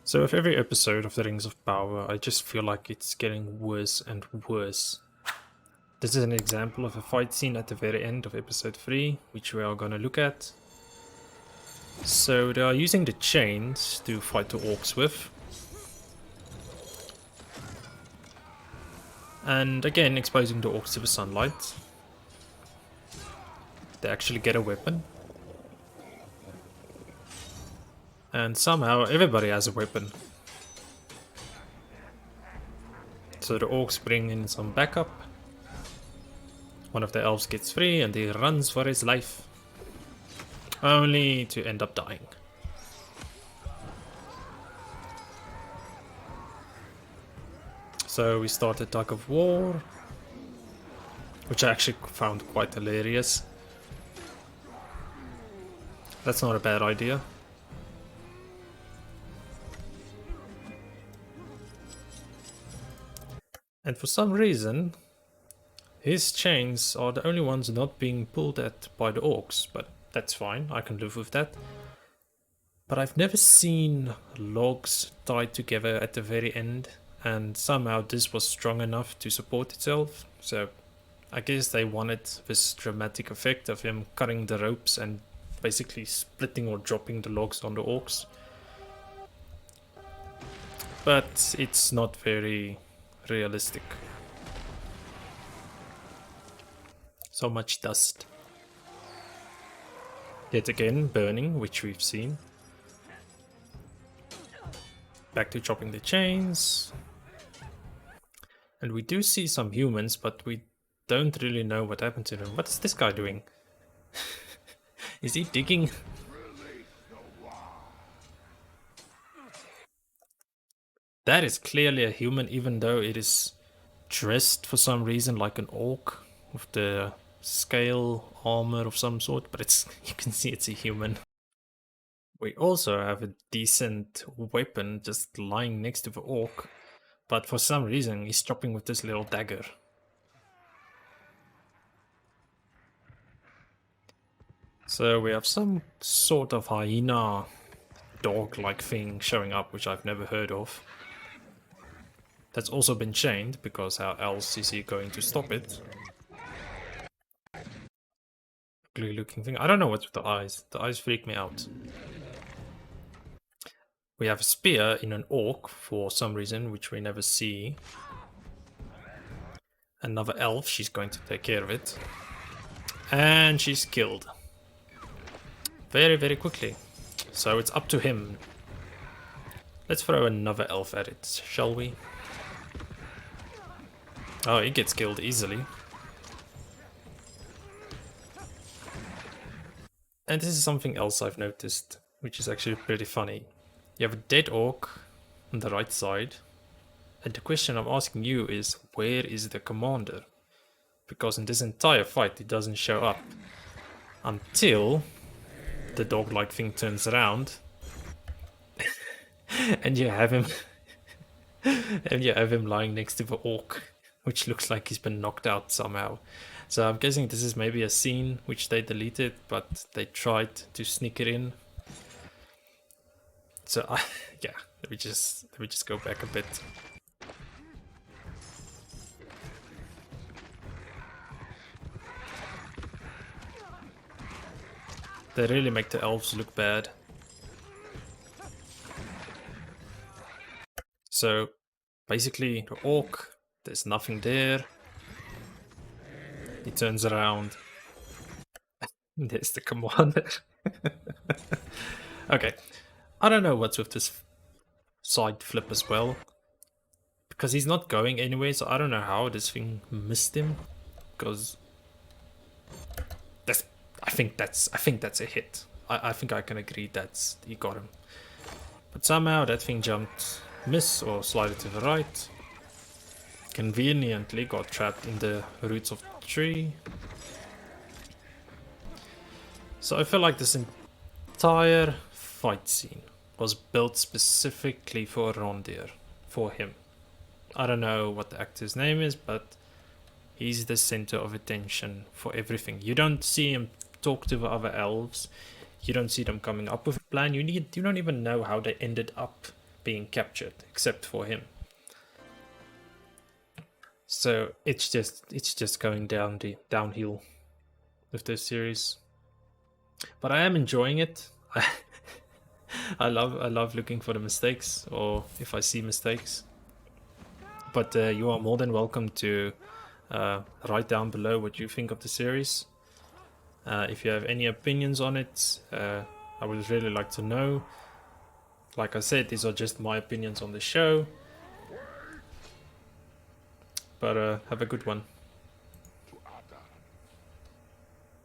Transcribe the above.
So with every episode of the Rings of Power, I just feel like it's getting worse and worse. This is an example of a fight scene at the very end of episode 3, which we are going to look at. So they are using the chains to fight the orcs with. And again, exposing the orcs to the sunlight. They actually get a weapon. And somehow everybody has a weapon. So the orcs bring in some backup. One of the elves gets free and he runs for his life. Only to end up dying. So we start a tug of war, which I actually found quite hilarious. That's not a bad idea. And for some reason, his chains are the only ones not being pulled at by the orcs, but that's fine, I can live with that. But I've never seen logs tied together at the very end, and somehow this was strong enough to support itself, so I guess they wanted this dramatic effect of him cutting the ropes and basically splitting or dropping the logs on the orcs. But it's not very realistic. So much dust. Yet again, burning, which we've seen. Back to chopping the chains. And we do see some humans, but we don't really know what happened to them. What's this guy doing? Is he digging? That is clearly a human, even though it is dressed for some reason like an orc with the scale armor of some sort, but it's you can see it's a human. We also have a decent weapon just lying next to the orc, but for some reason he's chopping with this little dagger. So we have some sort of hyena dog-like thing showing up, which I've never heard of. That's also been chained, because how else is he going to stop it? Ugly looking thing. I don't know what's with the eyes. The eyes freak me out. We have a spear in an orc for some reason, which we never see. Another elf, she's going to take care of it. And she's killed. Very, very quickly. So it's up to him. Let's throw another elf at it, shall we? Oh, he gets killed easily. And this is something else I've noticed, which is actually pretty funny. You have a dead orc on the right side, and the question I'm asking you is, where is the commander? Because in this entire fight, he doesn't show up until the dog-like thing turns around, and you have him, lying next to the orc, which looks like he's been knocked out somehow. So I'm guessing this is maybe a scene which they deleted, but they tried to sneak it in. So yeah, let me just go back a bit. They really make the elves look bad. So basically, the orc, there's nothing there. He turns around. There's the commander. Okay, I don't know what's with this side flip as well, because he's not going anywhere. So I don't know how this thing missed him. Because I think that's a hit. I think I can agree that he got him. But somehow that thing jumped, miss or slided to the right. Conveniently got trapped in the roots of the tree. So I feel like this entire fight scene was built specifically for Arondir, for him. I don't know what the actor's name is, but he's the center of attention for everything. You don't see him talk to the other elves. You don't see them coming up with a plan. You don't even know how they ended up being captured, except for him. So it's just going downhill with this series. But I am enjoying it. I love looking for the mistakes, or if I see mistakes. But you are more than welcome to write down below what you think of the series. If you have any opinions on it, I would really like to know. Like I said, these are just my opinions on the show. But have a good one.